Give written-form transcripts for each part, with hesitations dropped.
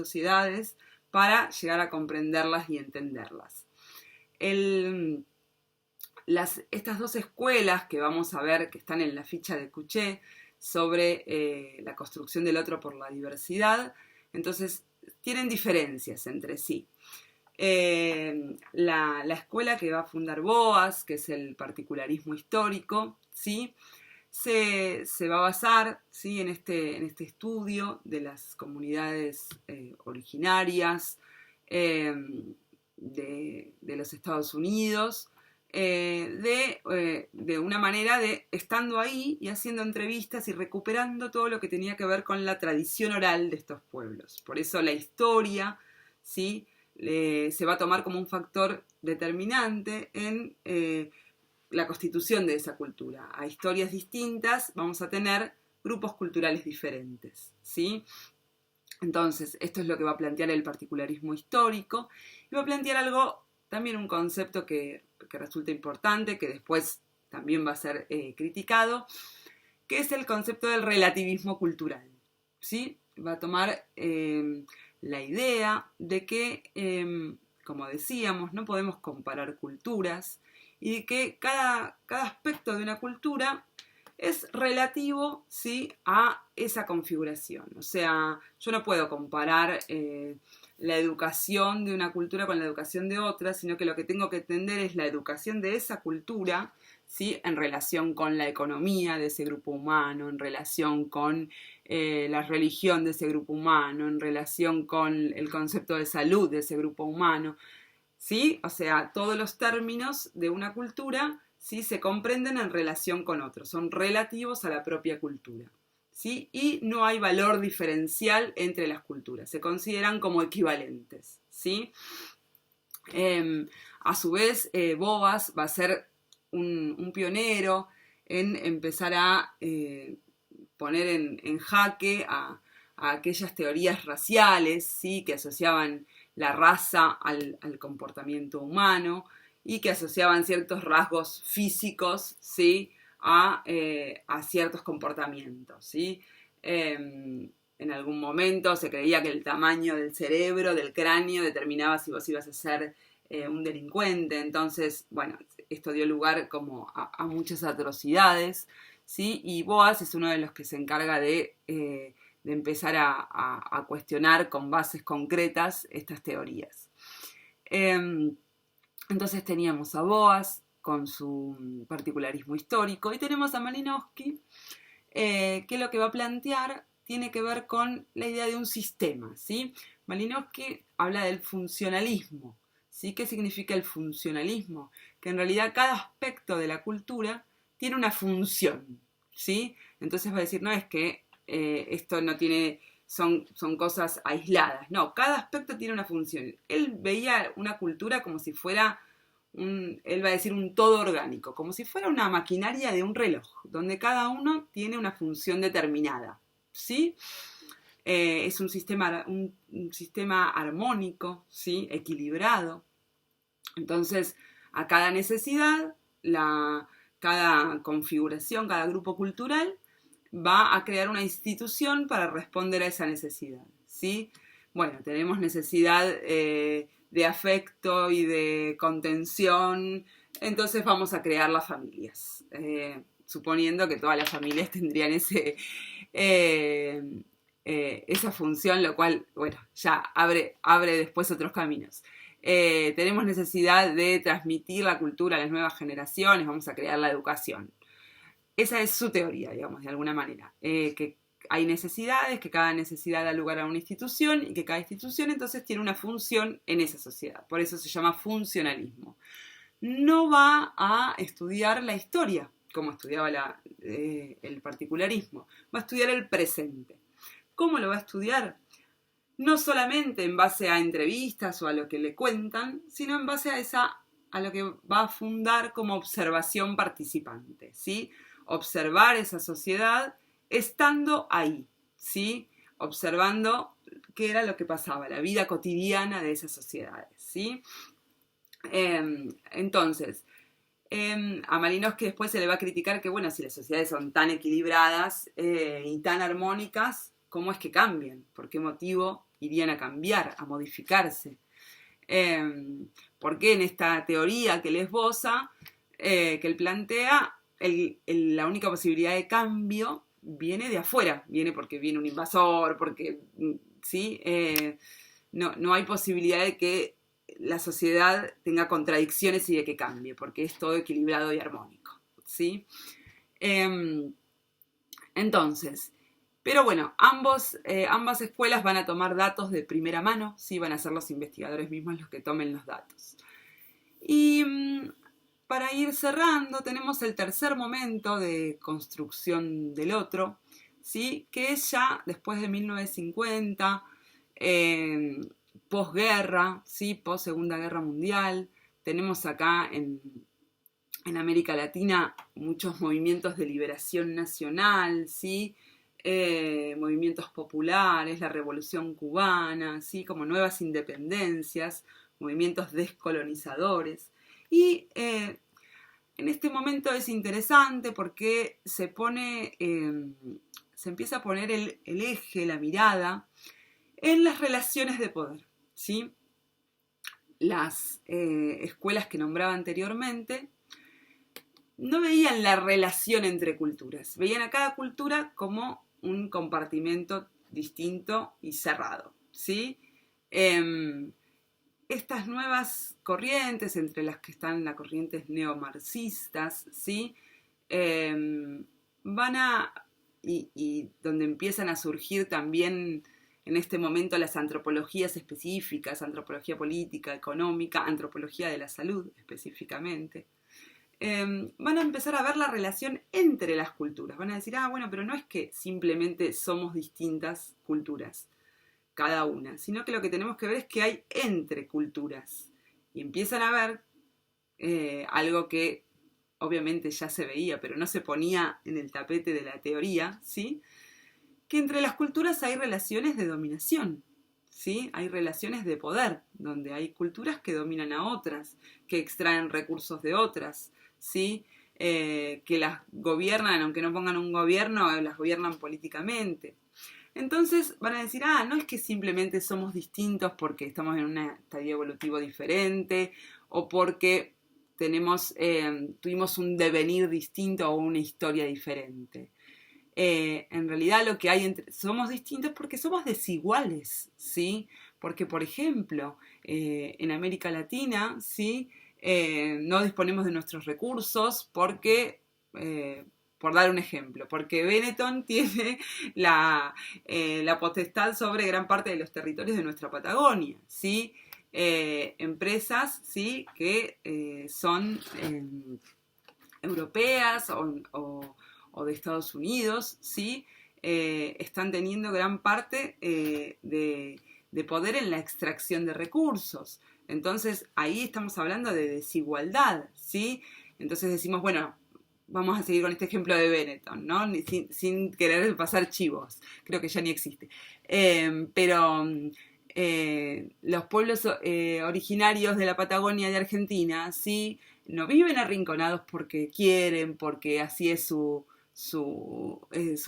sociedades para llegar a comprenderlas y entenderlas. Estas dos escuelas que vamos a ver que están en la ficha de Couchet sobre la construcción del otro por la diversidad, entonces tienen diferencias entre sí. La escuela que va a fundar Boas, que es el particularismo histórico, ¿sí? Se va a basar, ¿sí? en este estudio de las comunidades originarias de los Estados Unidos, de una manera de estando ahí y haciendo entrevistas y recuperando todo lo que tenía que ver con la tradición oral de estos pueblos. Por eso la historia, ¿sí? Se va a tomar como un factor determinante en la constitución de esa cultura. A historias distintas vamos a tener grupos culturales diferentes, ¿sí? Entonces, esto es lo que va a plantear el particularismo histórico y va a plantear algo, también un concepto que resulta importante, que después también va a ser criticado, que es el concepto del relativismo cultural, ¿sí? Va a tomar la idea de que, como decíamos, no podemos comparar culturas y de que cada aspecto de una cultura es relativo, ¿sí? a esa configuración. O sea, yo no puedo comparar la educación de una cultura con la educación de otra, sino que lo que tengo que entender es la educación de esa cultura, ¿sí? en relación con la economía de ese grupo humano, en relación con la religión de ese grupo humano, en relación con el concepto de salud de ese grupo humano, ¿sí? O sea, todos los términos de una cultura, ¿sí? se comprenden en relación con otros, son relativos a la propia cultura, ¿sí? Y no hay valor diferencial entre las culturas, se consideran como equivalentes, ¿sí? A su vez, Boas va a ser un pionero en empezar a poner en jaque a aquellas teorías raciales, ¿sí? que asociaban la raza al comportamiento humano y que asociaban ciertos rasgos físicos, ¿sí? a ciertos comportamientos, ¿sí? En algún momento se creía que el tamaño del cerebro, del cráneo, determinaba si vos ibas a ser un delincuente. Entonces, bueno, esto dio lugar como a muchas atrocidades, ¿sí? Y Boas es uno de los que se encarga de empezar a cuestionar con bases concretas estas teorías. Entonces teníamos a Boas con su particularismo histórico y tenemos a Malinowski, que lo que va a plantear tiene que ver con la idea de un sistema, ¿sí? Malinowski habla del funcionalismo, ¿sí? ¿Qué significa el funcionalismo? Que en realidad cada aspecto de la cultura tiene una función, ¿sí? Entonces va a decir, no es que esto no tiene, son cosas aisladas, no, cada aspecto tiene una función. Él veía una cultura como si fuera él va a decir un todo orgánico, como si fuera una maquinaria de un reloj, donde cada uno tiene una función determinada, ¿sí? Es un sistema armónico, ¿sí? Equilibrado. Entonces, a cada necesidad, cada configuración, cada grupo cultural va a crear una institución para responder a esa necesidad, ¿sí? Bueno, tenemos necesidad de afecto y de contención, entonces vamos a crear las familias, suponiendo que todas las familias tendrían esa función, lo cual, bueno, ya abre después otros caminos. Tenemos necesidad de transmitir la cultura a las nuevas generaciones, vamos a crear la educación. Esa es su teoría, digamos, de alguna manera, que hay necesidades, que cada necesidad da lugar a una institución y que cada institución entonces tiene una función en esa sociedad. Por eso se llama funcionalismo. No va a estudiar la historia, como estudiaba el particularismo. Va a estudiar el presente. ¿Cómo lo va a estudiar? No solamente en base a entrevistas o a lo que le cuentan, sino en base a lo que va a fundar como observación participante, ¿sí? Observar esa sociedad estando ahí, ¿sí? Observando qué era lo que pasaba, la vida cotidiana de esas sociedades, ¿sí? Entonces, a Malinowski después se le va a criticar que, bueno, si las sociedades son tan equilibradas y tan armónicas, ¿cómo es que cambian? ¿Por qué motivo irían a cambiar, a modificarse. Porque en esta teoría que él esboza, que él plantea, la única posibilidad de cambio viene de afuera, viene porque viene un invasor, porque, ¿sí? No hay posibilidad de que la sociedad tenga contradicciones y de que cambie, porque es todo equilibrado y armónico, ¿sí? Entonces, pero bueno, ambas escuelas van a tomar datos de primera mano, ¿sí? Van a ser los investigadores mismos los que tomen los datos. Y para ir cerrando, tenemos el tercer momento de construcción del otro, ¿sí? Que es ya después de 1950, posguerra, ¿sí? Post Segunda Guerra Mundial. Tenemos acá en América Latina muchos movimientos de liberación nacional, ¿sí? Movimientos populares, la Revolución Cubana, ¿sí? Como nuevas independencias, movimientos descolonizadores. Y en este momento es interesante porque se empieza a poner el eje, la mirada, en las relaciones de poder, ¿sí? Las escuelas que nombraba anteriormente no veían la relación entre culturas, veían a cada cultura como un compartimento distinto y cerrado, ¿sí? Estas nuevas corrientes, entre las que están las corrientes neomarxistas, ¿sí? Y donde empiezan a surgir también en este momento las antropologías específicas, antropología política, económica, antropología de la salud específicamente, van a empezar a ver la relación entre las culturas. Van a decir, bueno, pero no es que simplemente somos distintas culturas, cada una, sino que lo que tenemos que ver es que hay entre culturas. Y empiezan a ver algo que obviamente ya se veía, pero no se ponía en el tapete de la teoría, ¿sí? Que entre las culturas hay relaciones de dominación, ¿sí? Hay relaciones de poder, donde hay culturas que dominan a otras, que extraen recursos de otras, ¿sí? Que las gobiernan, aunque no pongan un gobierno, las gobiernan políticamente. Entonces van a decir, no es que simplemente somos distintos porque estamos en un estadio evolutivo diferente o porque tuvimos un devenir distinto o una historia diferente. En realidad lo que hay somos distintos porque somos desiguales, ¿sí? Porque, por ejemplo, en América Latina, ¿sí? No disponemos de nuestros recursos porque, por dar un ejemplo, porque Benetton tiene la potestad sobre gran parte de los territorios de nuestra Patagonia, ¿sí? Empresas, ¿sí? Que son europeas o de Estados Unidos, ¿sí? Están teniendo gran parte de poder en la extracción de recursos. Entonces, ahí estamos hablando de desigualdad, ¿sí? Entonces decimos, bueno, vamos a seguir con este ejemplo de Benetton, ¿no? Sin querer pasar chivos, creo que ya ni existe. Pero los pueblos originarios de la Patagonia de Argentina, ¿sí? No viven arrinconados porque quieren, porque así es su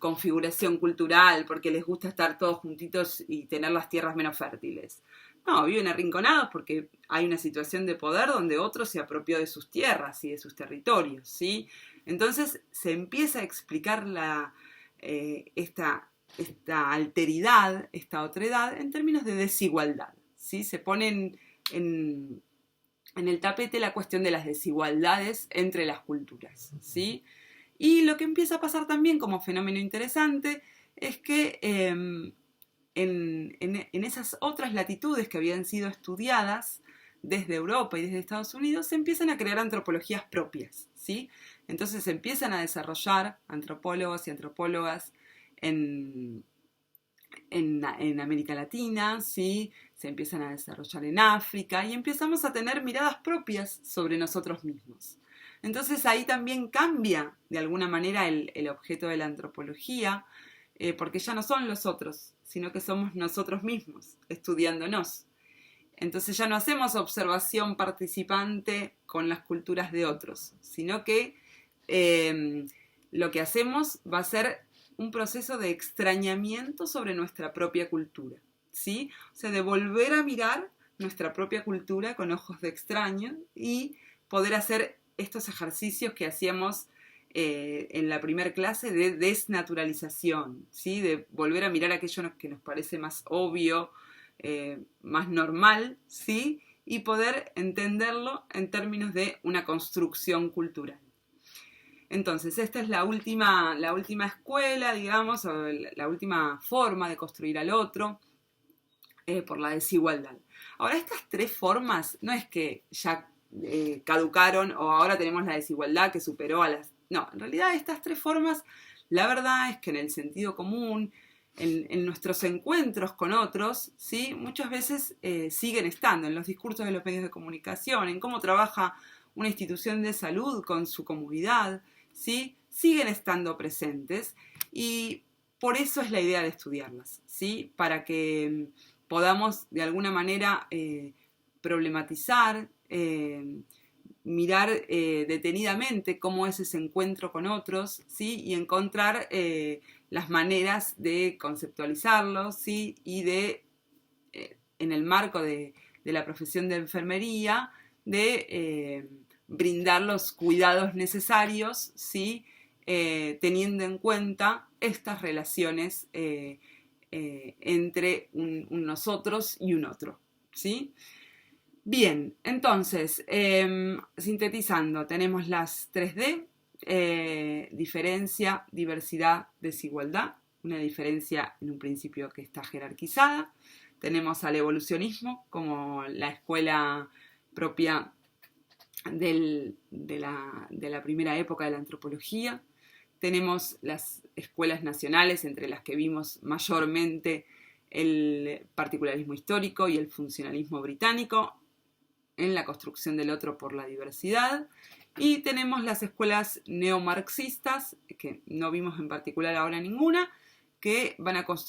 configuración cultural, porque les gusta estar todos juntitos y tener las tierras menos fértiles. No, viven arrinconados porque hay una situación de poder donde otro se apropió de sus tierras y de sus territorios, ¿sí? Entonces se empieza a explicar esta alteridad, esta otredad, en términos de desigualdad, ¿sí? Se ponen en el tapete la cuestión de las desigualdades entre las culturas, ¿sí? Y lo que empieza a pasar también como fenómeno interesante es que en esas otras latitudes que habían sido estudiadas desde Europa y desde Estados Unidos se empiezan a crear antropologías propias, ¿sí? Entonces se empiezan a desarrollar antropólogos y antropólogas en América Latina, ¿sí? Se empiezan a desarrollar en África y empezamos a tener miradas propias sobre nosotros mismos. Entonces ahí también cambia de alguna manera el objeto de la antropología, porque ya no son los otros, sino que somos nosotros mismos, estudiándonos. Entonces ya no hacemos observación participante con las culturas de otros, sino que lo que hacemos va a ser un proceso de extrañamiento sobre nuestra propia cultura, ¿sí? O sea, de volver a mirar nuestra propia cultura con ojos de extraño y poder hacer estos ejercicios que hacíamos en la primera clase de desnaturalización, ¿sí? De volver a mirar aquello que nos parece más obvio, más normal, ¿sí? Y poder entenderlo en términos de una construcción cultural. Entonces, esta es la última escuela, digamos, o la última forma de construir al otro, por la desigualdad. Ahora, estas tres formas no es que ya caducaron o ahora tenemos la desigualdad que superó a las... No, en realidad estas tres formas, la verdad es que en el sentido común, en nuestros encuentros con otros, ¿sí? Muchas veces siguen estando en los discursos de los medios de comunicación, en cómo trabaja una institución de salud con su comunidad, ¿sí? Siguen estando presentes y por eso es la idea de estudiarlas, ¿sí? Para que podamos de alguna manera problematizar, mirar detenidamente cómo es ese encuentro con otros, ¿sí? Y encontrar las maneras de conceptualizarlos, ¿sí? Y de, en el marco de la profesión de enfermería, de brindar los cuidados necesarios, ¿sí? Teniendo en cuenta estas relaciones entre un nosotros y un otro, ¿sí? Bien, entonces, sintetizando, tenemos las 3D, diferencia, diversidad, desigualdad, una diferencia en un principio que está jerarquizada. Tenemos al evolucionismo como la escuela propia de la primera época de la antropología. Tenemos las escuelas nacionales, entre las que vimos mayormente el particularismo histórico y el funcionalismo británico, en la construcción del otro por la diversidad. Y tenemos las escuelas neomarxistas, que no vimos en particular ahora ninguna, que van a construir